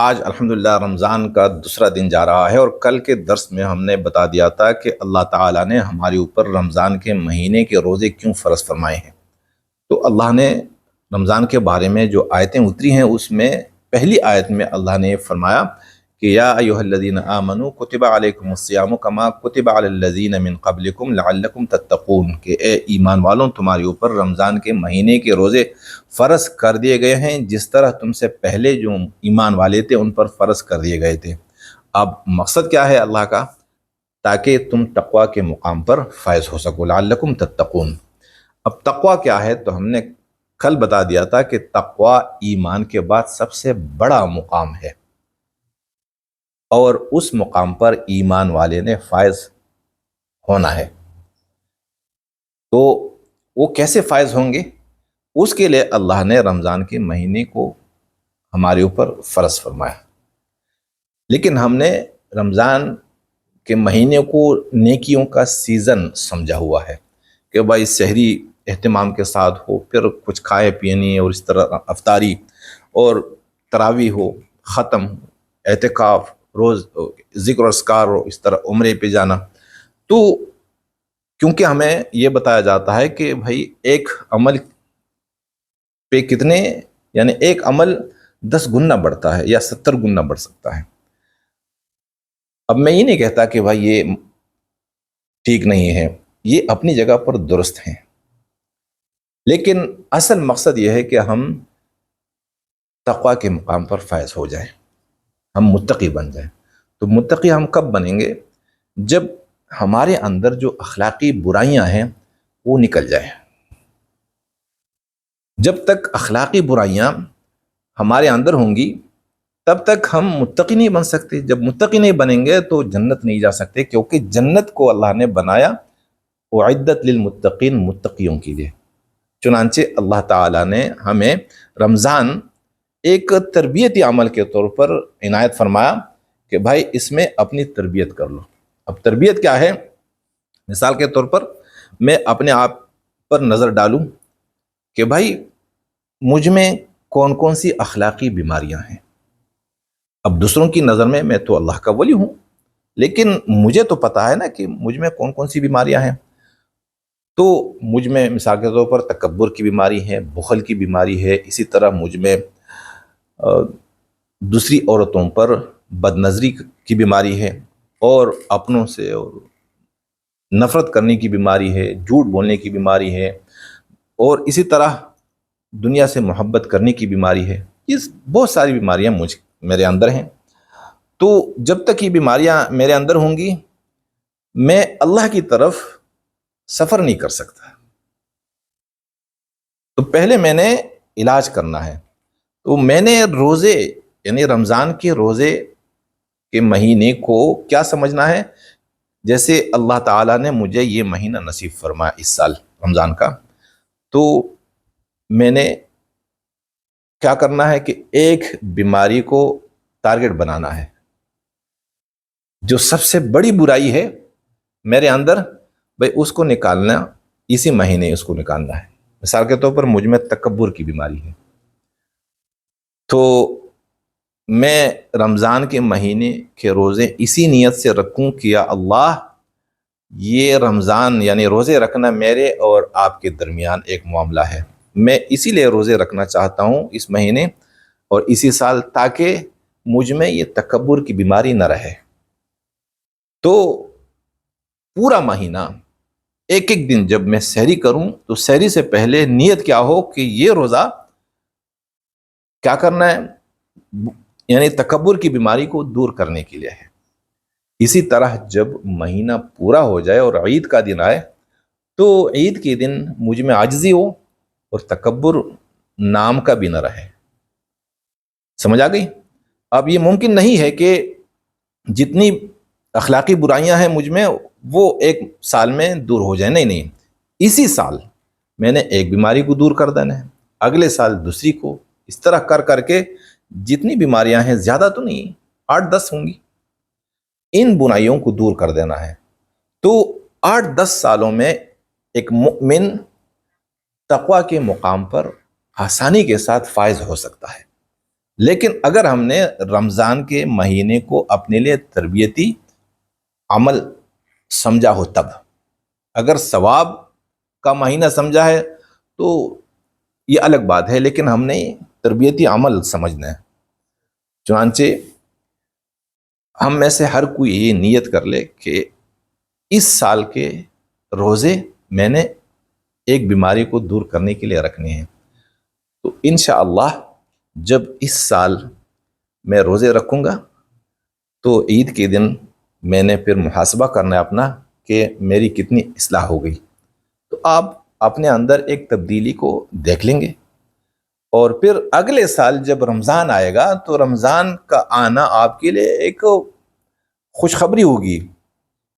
آج الحمدللہ رمضان کا دوسرا دن جا رہا ہے، اور کل کے درس میں ہم نے بتا دیا تھا کہ اللہ تعالیٰ نے ہمارے اوپر رمضان کے مہینے کے روزے کیوں فرض فرمائے ہیں۔ تو اللہ نے رمضان کے بارے میں جو آیتیں اتری ہیں اس میں پہلی آیت میں اللہ نے فرمایا کہ یا ایھا الذین آمنوا کتب علیکم الصیام کما کتب علی الذین من قبلکم لعلکم تتقون، کہ اے ایمان والوں تمہارے اوپر رمضان کے مہینے کے روزے فرض کر دیے گئے ہیں جس طرح تم سے پہلے جو ایمان والے تھے ان پر فرض کر دیے گئے تھے۔ اب مقصد کیا ہے اللہ کا؟ تاکہ تم تقوی کے مقام پر فائز ہو سکو، لعلکم تتقون۔ اب تقوی کیا ہے؟ تو ہم نے کل بتا دیا تھا کہ تقوی ایمان کے بعد سب سے بڑا مقام ہے، اور اس مقام پر ایمان والے نے فائز ہونا ہے۔ تو وہ کیسے فائز ہوں گے؟ اس کے لیے اللہ نے رمضان کے مہینے کو ہمارے اوپر فرض فرمایا، لیکن ہم نے رمضان کے مہینے کو نیکیوں کا سیزن سمجھا ہوا ہے کہ بھائی سحری اہتمام کے ساتھ ہو، پھر کچھ کھائے پینے اور اس طرح افطاری اور تراویح ہو، ختم اعتکاف، روز ذکر و اذکار ہو، اس طرح عمرے پہ جانا۔ تو کیونکہ ہمیں یہ بتایا جاتا ہے کہ بھائی ایک عمل پہ کتنے، یعنی ایک عمل 10 گنا بڑھتا ہے یا 70 گنا بڑھ سکتا ہے۔ اب میں یہ نہیں کہتا کہ بھائی یہ ٹھیک نہیں ہے، یہ اپنی جگہ پر درست ہیں، لیکن اصل مقصد یہ ہے کہ ہم تقوی کے مقام پر فائز ہو جائیں، ہم متقی بن جائیں۔ تو متقی ہم کب بنیں گے؟ جب ہمارے اندر جو اخلاقی برائیاں ہیں وہ نکل جائیں۔ جب تک اخلاقی برائیاں ہمارے اندر ہوں گی تب تک ہم متقی نہیں بن سکتے۔ جب متقی نہیں بنیں گے تو جنت نہیں جا سکتے، کیونکہ جنت کو اللہ نے بنایا اعدت للمتقین، متقیوں کے لیے۔ چنانچہ اللہ تعالیٰ نے ہمیں رمضان ایک تربیتی عمل کے طور پر عنایت فرمایا کہ بھائی اس میں اپنی تربیت کر لو۔ اب تربیت کیا ہے؟ مثال کے طور پر میں اپنے آپ پر نظر ڈالوں کہ بھائی مجھ میں کون کون سی اخلاقی بیماریاں ہیں۔ اب دوسروں کی نظر میں تو اللہ کا ولی ہوں، لیکن مجھے تو پتا ہے نا کہ مجھ میں کون کون سی بیماریاں ہیں۔ تو مجھ میں مثال کے طور پر تکبر کی بیماری ہے، بخل کی بیماری ہے، اسی طرح مجھ میں دوسری عورتوں پر بد نظری کی بیماری ہے، اور اپنوں سے اور نفرت کرنے کی بیماری ہے، جھوٹ بولنے کی بیماری ہے، اور اسی طرح دنیا سے محبت کرنے کی بیماری ہے۔ یہ بہت ساری بیماریاں میرے اندر ہیں۔ تو جب تک یہ بیماریاں میرے اندر ہوں گی میں اللہ کی طرف سفر نہیں کر سکتا۔ تو پہلے میں نے علاج کرنا ہے۔ تو میں نے روزے، یعنی رمضان کے روزے کے مہینے کو کیا سمجھنا ہے؟ جیسے اللہ تعالیٰ نے مجھے یہ مہینہ نصیب فرمایا اس سال رمضان کا، تو میں نے کیا کرنا ہے کہ ایک بیماری کو ٹارگٹ بنانا ہے، جو سب سے بڑی برائی ہے میرے اندر، بھائی اس کو نکالنا، اسی مہینے اس کو نکالنا ہے۔ مثال کے طور پر مجھ میں تکبر کی بیماری ہے، تو میں رمضان کے مہینے کے روزے اسی نیت سے رکھوں کہ یا اللہ یہ رمضان یعنی روزے رکھنا میرے اور آپ کے درمیان ایک معاملہ ہے، میں اسی لیے روزے رکھنا چاہتا ہوں اس مہینے اور اسی سال، تاکہ مجھ میں یہ تکبر کی بیماری نہ رہے۔ تو پورا مہینہ ایک ایک دن جب میں سحری کروں تو سحری سے پہلے نیت کیا ہو کہ یہ روزہ کیا کرنا ہے، یعنی تکبر کی بیماری کو دور کرنے کے لیے ہے۔ اسی طرح جب مہینہ پورا ہو جائے اور عید کا دن آئے تو عید کے دن مجھ میں عاجزی ہو اور تکبر نام کا بھی نہ رہے۔ سمجھ آ گئی؟ اب یہ ممکن نہیں ہے کہ جتنی اخلاقی برائیاں ہیں مجھ میں وہ ایک سال میں دور ہو جائیں، نہیں، اسی سال میں نے ایک بیماری کو دور کر دینا ہے، اگلے سال دوسری کو، اس طرح کر کر کے جتنی بیماریاں ہیں، زیادہ تو نہیں، 8-10 ہوں گی، ان برائیوں کو دور کر دینا ہے۔ تو 8-10 سالوں میں ایک مومن تقوی کے مقام پر آسانی کے ساتھ فائز ہو سکتا ہے۔ لیکن اگر ہم نے رمضان کے مہینے کو اپنے لیے تربیتی عمل سمجھا ہو، تب اگر ثواب کا مہینہ سمجھا ہے تو یہ الگ بات ہے، لیکن ہم نے تربیتی عمل سمجھنا ہے۔ چنانچہ ہم میں سے ہر کوئی یہ نیت کر لے کہ اس سال کے روزے میں نے ایک بیماری کو دور کرنے کے لیے رکھنے ہیں، تو انشاءاللہ جب اس سال میں روزے رکھوں گا تو عید کے دن میں نے پھر محاسبہ کرنا ہے اپنا کہ میری کتنی اصلاح ہو گئی، تو آپ اپنے اندر ایک تبدیلی کو دیکھ لیں گے، اور پھر اگلے سال جب رمضان آئے گا تو رمضان کا آنا آپ کے لیے ایک خوشخبری ہوگی